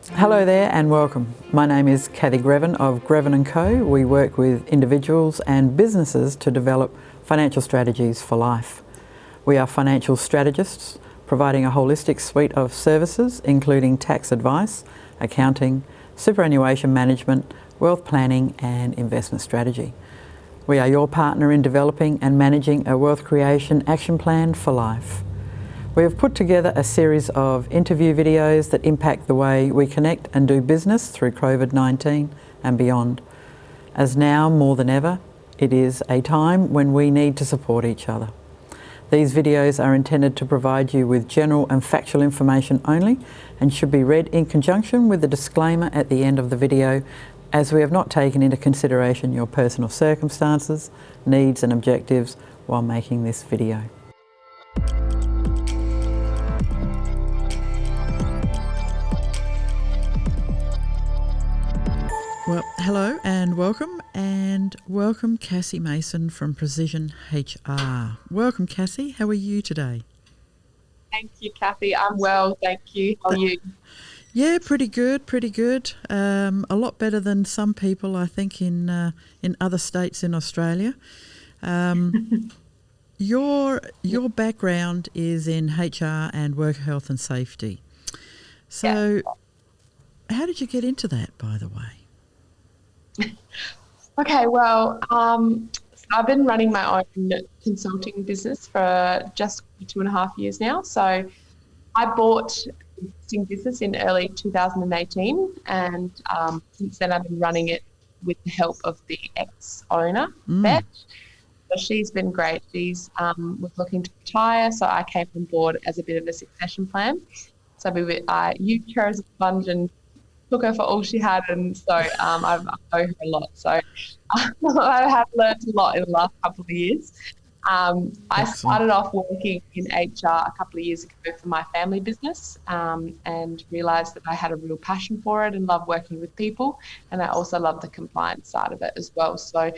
Hello there and welcome. My name is Cathy of Greven & Co. We work with individuals and businesses to develop financial strategies for life. We are financial strategists providing a holistic suite of services including tax advice, accounting, superannuation management, wealth planning and investment strategy. We are your partner in developing and managing a wealth creation action plan for life. We have put together a series of interview videos that impact the way we connect and do business through COVID-19 and beyond. As now more than ever, it is a time when we need to support each other. These videos are intended to provide you with general and factual information only and should be read in conjunction with the disclaimer at the end of the video, as we have not taken into consideration your personal circumstances, needs and objectives while making this video. Well, hello and welcome Cassie Mason from Precision HR. Welcome Cassie, how are you today? Thank you, Cathy. I'm well, thank you. How are you? Yeah, pretty good. A lot better than some people, I think, in other states in Australia. Your background is in HR and work health and safety. So, How did you get into that, by the way? Okay, well, I've been running my own consulting business for just 2.5 years now. So I bought an existing business in early 2018 and since then I've been running it with the help of the ex-owner, Beth. So she's been great. She's was looking to retire, so I came on board as a bit of a succession plan. So I used her as a sponge and took her for all she had, and so I owe her a lot. So I have learned a lot in the last couple of years. I started off working in HR a couple of years ago for my family business and realised that I had a real passion for it and love working with people, and I also love the compliance side of it as well. So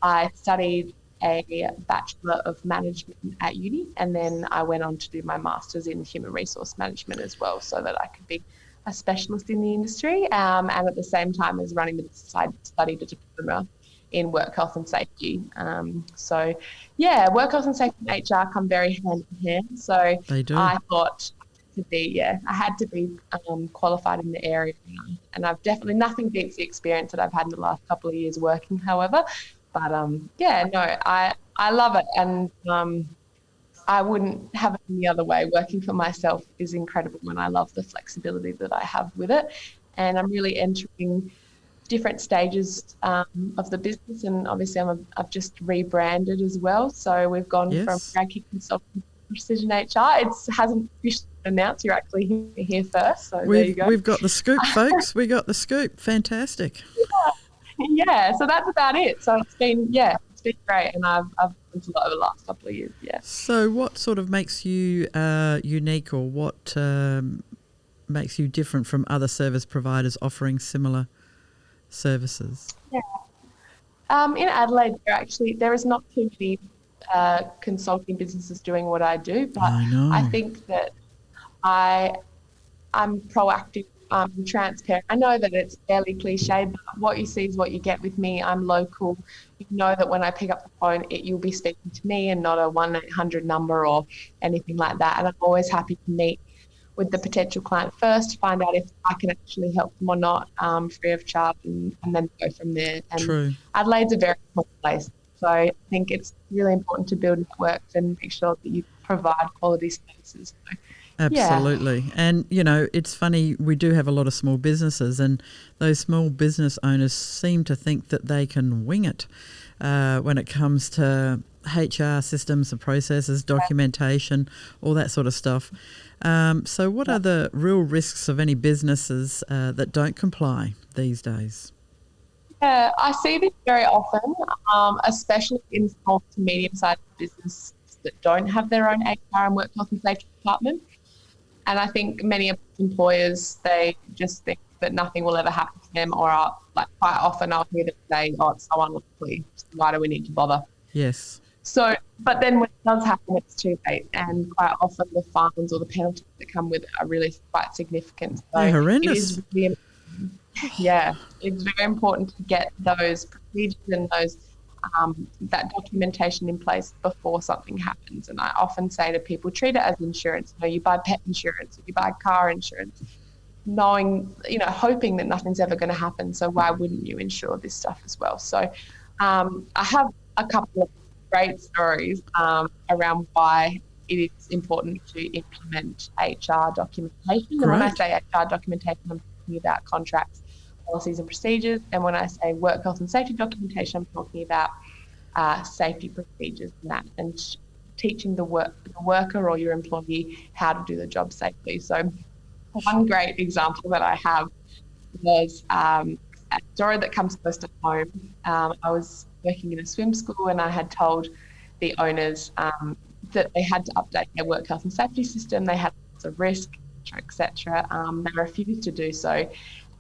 I studied a Bachelor of Management at uni, and then I went on to do my Master's in Human Resource Management as well, so that I could be a specialist in the industry, and at the same time as running the business, I studied a diploma in work health and safety. Work health and safety and HR come very hand in hand. So They do. I thought I had to be qualified in the area, and I've definitely nothing beats the experience that I've had in the last couple of years working. However, but I love it, and I wouldn't have it any other way. Working for myself is incredible, and I love the flexibility that I have with it. And I'm really entering different stages of the business, and obviously I've just rebranded as well. So we've gone from Grad Consulting to Precision HR. It hasn't officially announced. You're actually here first, so there you go. We've got the scoop, folks. We got the scoop. Fantastic. Yeah, so that's about it. So it's been great, and I've learned a lot over the last couple of years. Yeah. So what sort of makes you unique, or what makes you different from other service providers offering similar services? Yeah. In Adelaide, there is not too many consulting businesses doing what I do, but I think that I'm proactive. Transparent. I know that it's fairly cliche, but what you see is what you get with me. I'm local. You know that when I pick up the phone, you'll be speaking to me and not a 1-800 number or anything like that. And I'm always happy to meet with the potential client first, find out if I can actually help them or not, free of charge, and then go from there. And True. Adelaide's a very small place, so I think it's really important to build networks and make sure that you provide quality services. So, absolutely. Yeah. And, it's funny, we do have a lot of small businesses, and those small business owners seem to think that they can wing it when it comes to HR systems and processes, documentation, all that sort of stuff. So what are the real risks of any businesses that don't comply these days? Yeah, I see this very often, especially in small to medium-sized businesses that don't have their own HR and work health and safety department. And I think many employers, they just think that nothing will ever happen to them, or quite often I'll hear them say, "Oh, it's so unlikely. Why do we need to bother?" Yes. So, but then when it does happen, it's too late, and quite often the fines or the penalties that come with it are really quite significant. So They're it is horrendous. really, yeah, it's very important to get those procedures and those that documentation in place before something happens. And I often say to people, treat it as insurance. You buy pet insurance, you buy car insurance, knowing, hoping that nothing's ever going to happen. So why wouldn't you insure this stuff as well? So I have a couple of great stories around why it is important to implement HR documentation. And when I say HR documentation, I'm talking about contracts, policies and procedures. And when I say work health and safety documentation, I'm talking about safety procedures and that, and teaching the worker or your employee how to do the job safely. So one great example that I have was a story that comes close to home. I was working in a swim school, and I had told the owners that they had to update their work health and safety system. They had lots of risk, etc. They refused to do so.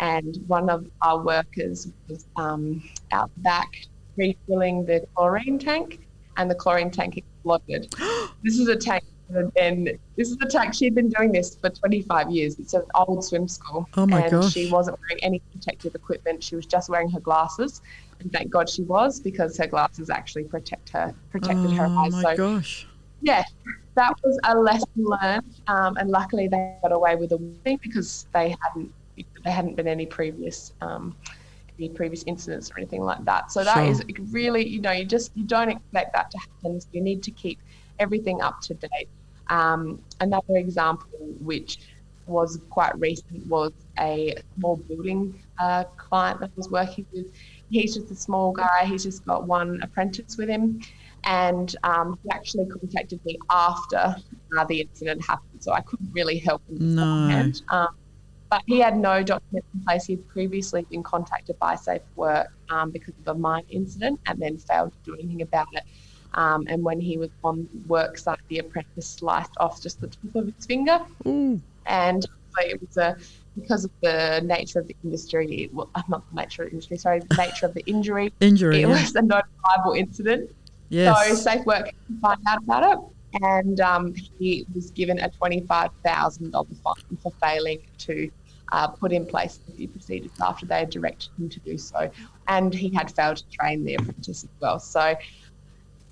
And one of our workers was out back refilling the chlorine tank, and the chlorine tank exploded. This is a tank she'd been doing this for 25 years. It's an old swim school. Oh my gosh. She wasn't wearing any protective equipment. She was just wearing her glasses. And thank God she was, because her glasses actually protected her eyes. Oh my gosh. Yeah, that was a lesson learned. And luckily they got away with a warning, because there hadn't been any previous incidents or anything like that. So that is really, you don't expect that to happen. So you need to keep everything up to date. Another example, which was quite recent, was a small building client that I was working with. He's just a small guy. He's just got one apprentice with him. And he actually contacted me after the incident happened. So I couldn't really help him beforehand. But he had no documents in place. He'd previously been contacted by Safe Work because of a mine incident, and then failed to do anything about it. And when he was on work site, the apprentice sliced off just the tip of his finger. And so it was because of the nature of the industry, not the nature of the industry, sorry, the nature of the injury. It was a notifiable incident. Yes. So Safe Work had to find out about it. And he was given a $25,000 fine for failing to put in place safety procedures after they had directed him to do so. And he had failed to train the apprentice as well. So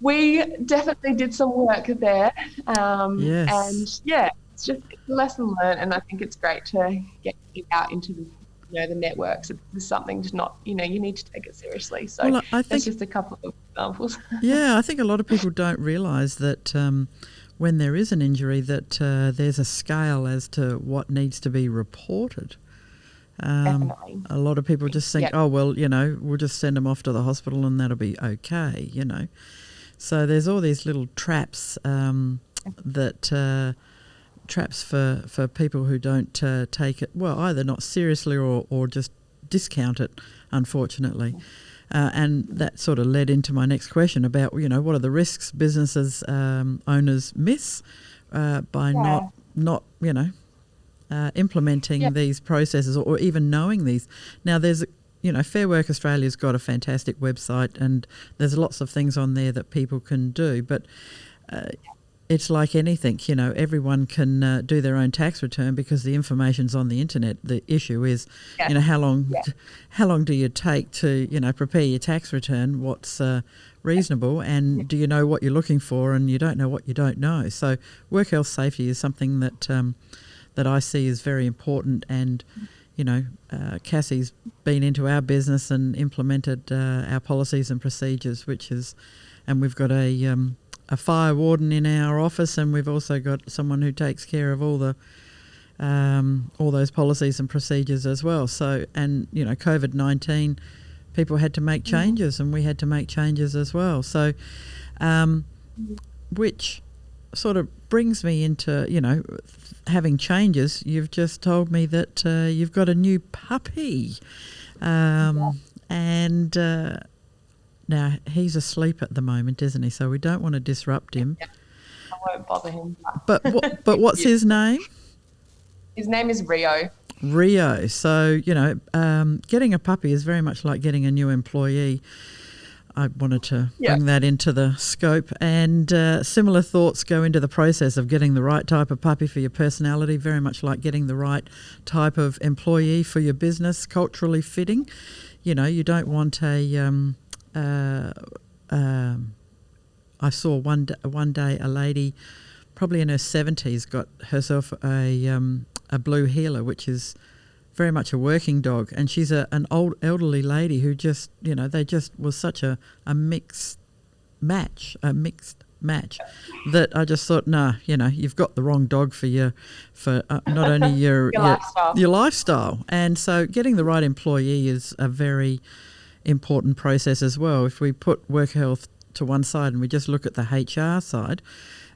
we definitely did some work there. And yeah, it's just a lesson learned. And I think it's great to get it out into the networks. It's something to not, you need to take it seriously. So I think that's just a couple of examples. Yeah, I think a lot of people don't realise that when there is an injury that there's a scale as to what needs to be reported. Definitely. A lot of people just think, oh, well, we'll just send them off to the hospital and that'll be okay, So there's all these little traps traps for people who don't take it, well, either not seriously or just discount it, unfortunately. And that sort of led into my next question about, what are the risks businesses owners miss by not implementing these processes or even knowing these. Now, there's Fair Work Australia's got a fantastic website, and there's lots of things on there that people can do, but it's like anything, everyone can do their own tax return because the information's on the internet. The issue is, how long do you take to, prepare your tax return? What's reasonable, and do you know what you're looking for? And you don't know what you don't know. So work health safety is something that I see is very important. And Cassie's been into our business and implemented our policies and procedures, and we've got a fire warden in our office, and we've also got someone who takes care of all those policies and procedures as well. So, and COVID-19, people had to make changes, and we had to make changes as well. So, which sort of brings me into having changes. You've just told me that you've got a new puppy, and now he's asleep at the moment, isn't he? So we don't want to disrupt him. Yeah, I won't bother him. But what's his name? His name is Rio. Rio. So getting a puppy is very much like getting a new employee. I wanted to bring that into the scope. And similar thoughts go into the process of getting the right type of puppy for your personality, very much like getting the right type of employee for your business, culturally fitting. You know, you don't want I saw one day a lady, probably in her 70s, got herself a blue heeler, which is very much a working dog, and she's an old elderly lady who just, you know, they just was such a mixed match that I just thought, nah, you know, you've got the wrong dog for not only your lifestyle. And so getting the right employee is a very important process as well. If we put work health to one side and we just look at the HR side,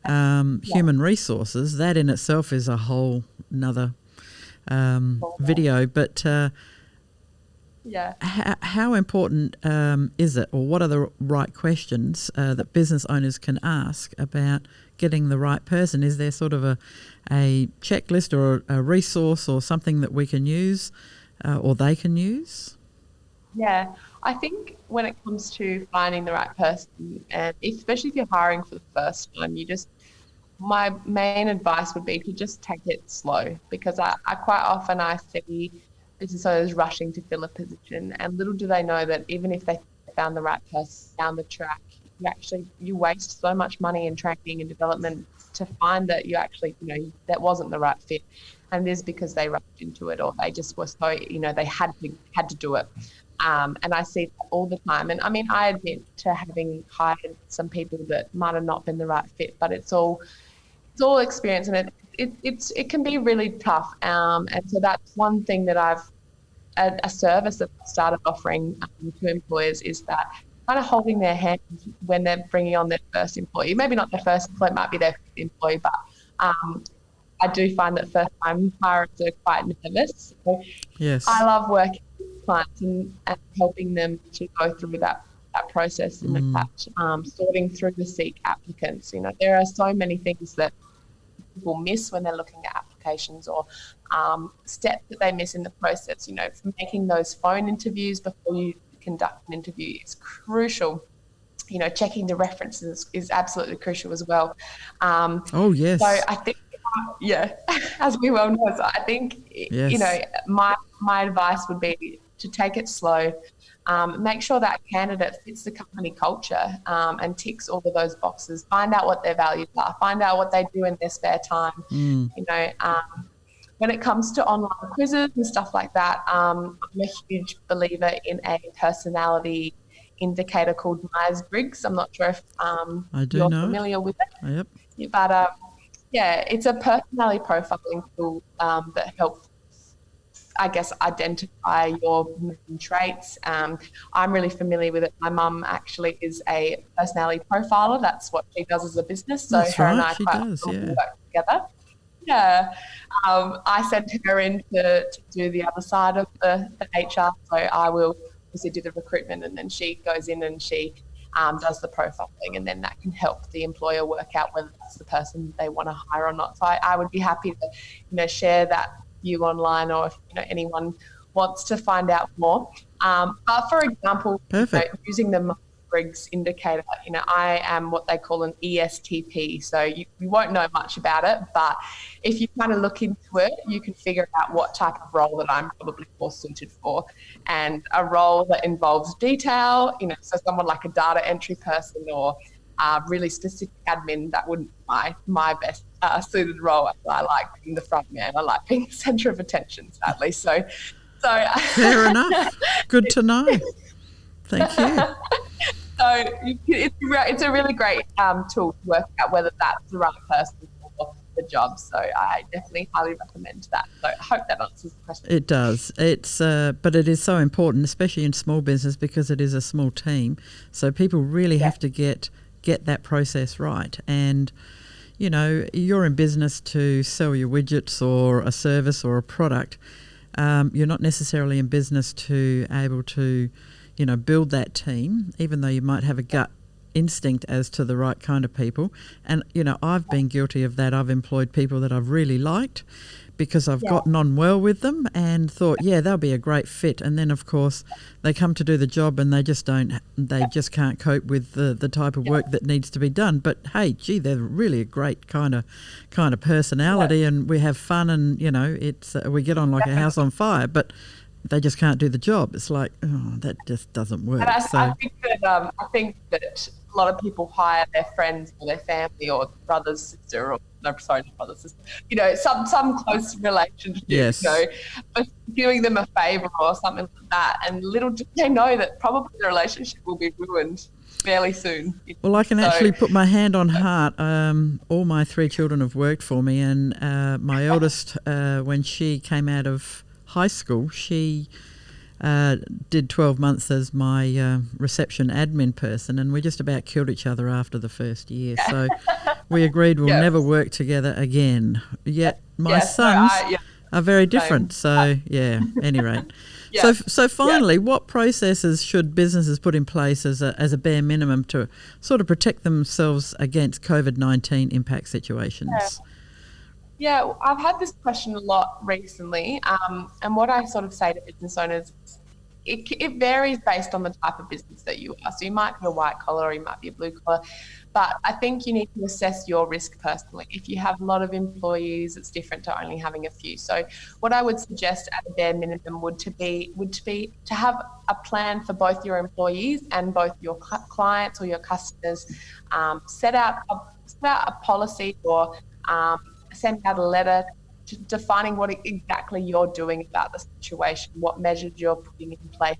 human resources, that in itself is a whole another video. But how important is it, or what are the right questions that business owners can ask about getting the right person? Is there sort of a checklist or a resource or something that we can use or they can use? Yeah, I think when it comes to finding the right person, and especially if you're hiring for the first time, my main advice would be to just take it slow, because I quite often I see business owners rushing to fill a position, and little do they know that even if they found the right person down the track, you waste so much money in training and development to find that you actually, you know, that wasn't the right fit. And it is because they rushed into it, or they just were so, you know, they had to do it. And I see that all the time. And I mean, I admit to having hired some people that might have not been the right fit, but it's all experience, and it can be really tough. And so that's one thing that a service that I've started offering to employers, is that kind of holding their hand when they're bringing on their first employee. Maybe not their first employee, it might be their fifth employee, but I do find that first-time hires are quite nervous. So yes. I love working with clients and helping them to go through that process and sorting through the Seek applicants. You know, there are so many things that people miss when they're looking at applications, or steps that they miss in the process. You know, from making those phone interviews before you conduct an interview is crucial. You know, checking the references is absolutely crucial as well. Oh, yes. So I think, as we well know, so I think, yes. You know, my advice would be to take it slow. Make sure that candidate fits the company culture and ticks all of those boxes. Find out what their values are. Find out what they do in their spare time. You know, when it comes to online quizzes and stuff like that, I'm a huge believer in a personality indicator called Myers-Briggs. I'm not sure if you're familiar with it. Yep. But it's a personality profiling tool that helps, I guess, identify your main traits. I'm really familiar with it. My mum actually is a personality profiler. That's what she does as a business. So that's her right. and I work together. Yeah. I sent her in to do the other side of the HR. So I will obviously do the recruitment, and then she goes in and she does the profiling, and then that can help the employer work out whether that's the person they want to hire or not. So I would be happy to, you know, share that you online, or if, you know, anyone wants to find out more. But for example, you know, using the Myers-Briggs indicator, you know, I am what they call an ESTP. So you won't know much about it, but if you kind of look into it, you can figure out what type of role that I'm probably more suited for. And a role that involves detail, you know, so someone like a data entry person or really specific admin, that wouldn't be my best suited role. I like being the front man. I like being the centre of attention, sadly. So fair enough. Good to know. Thank you. So it's a really great tool to work out whether that's the right person for the job. So I definitely highly recommend that. So I hope that answers the question. It does. It's but it is so important, especially in small business, because it is a small team. So people really have to get that process right. And, you know, you're in business to sell your widgets or a service or a product. You're not necessarily in business to able to, you know, build that team, even though you might have a gut instinct as to the right kind of people. And, you know, I've been guilty of that. I've employed people that I've really liked because I've gotten on well with them and thought, they'll be a great fit. And then, of course, they come to do the job and they just can't cope with the type of work that needs to be done. But hey, gee, they're really a great kind of personality, and we have fun, and it's we get on like a house on fire. But they just can't do the job. It's like, that just doesn't work. And I think that a lot of people hire their friends or their family or brother's sister, or no, sorry, not brother's sister, some close relationship, for doing them a favour or something like that. And little do they know that probably the relationship will be ruined fairly soon. Well, I can actually put my hand on heart. All my 3 children have worked for me, and my eldest, when she came out of high school, she did 12 months as my reception admin person, and we just about killed each other after the first year. So we agreed we'll never work together again. Yet my sons are very different. So any rate. So finally, what processes should businesses put in place as a bare minimum to sort of protect themselves against COVID-19 impact situations? Yeah, I've had this question a lot recently, and what I sort of say to business owners, it varies based on the type of business that you are. So you might be a white collar or you might be a blue collar, but I think you need to assess your risk personally. If you have a lot of employees, it's different to only having a few. So what I would suggest at a bare minimum would be to have a plan for both your employees and both your clients or your customers. Set out a policy or send out a letter defining what exactly you're doing about the situation, what measures you're putting in place.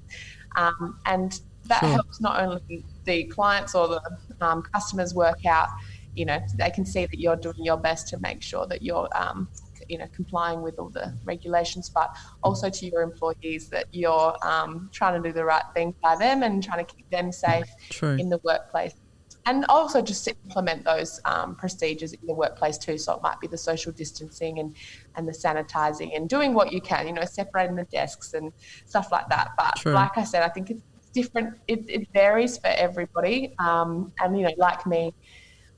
And that helps not only the clients or the customers work out, they can see that you're doing your best to make sure that you're, complying with all the regulations, but also to your employees that you're trying to do the right thing by them and trying to keep them safe in the workplace. And also just to implement those procedures in the workplace too. So it might be the social distancing and the sanitising and doing what you can, separating the desks and stuff like that. But like I said, I think it's different. It varies for everybody. And, like me,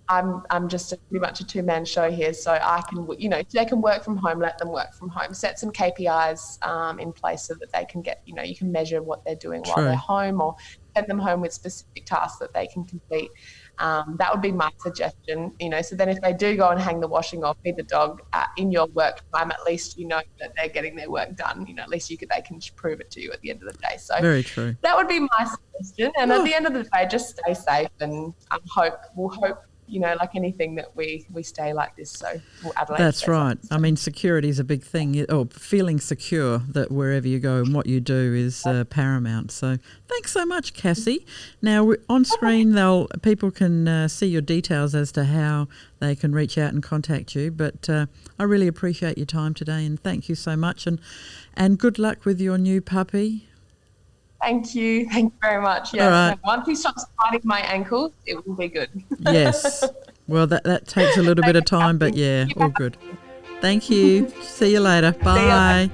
I'm just pretty much a two-man show here. So I can, they can work from home, let them work from home, set some KPIs in place so that they can get, you can measure what they're doing while they're home, or send them home with specific tasks that they can complete. That would be my suggestion, so then if they do go and hang the washing or feed the dog in your work time, at least you know that they're getting their work done. At least they can prove it to you at the end of the day. So very true. That would be my suggestion. And at the end of the day, just stay safe, and we'll hope, like anything, that we stay like this. So Adelaide. That's right. I mean, security is a big thing, or feeling secure that wherever you go and what you do is paramount. So thanks so much, Cassie. Now on screen, people can see your details as to how they can reach out and contact you. But I really appreciate your time today, and thank you so much. And good luck with your new puppy. Thank you very much. Yes. Right. Once he stops biting my ankles, it will be good. Yes. Well, that takes a little bit of time, but all good. Thank you. See you later. Bye.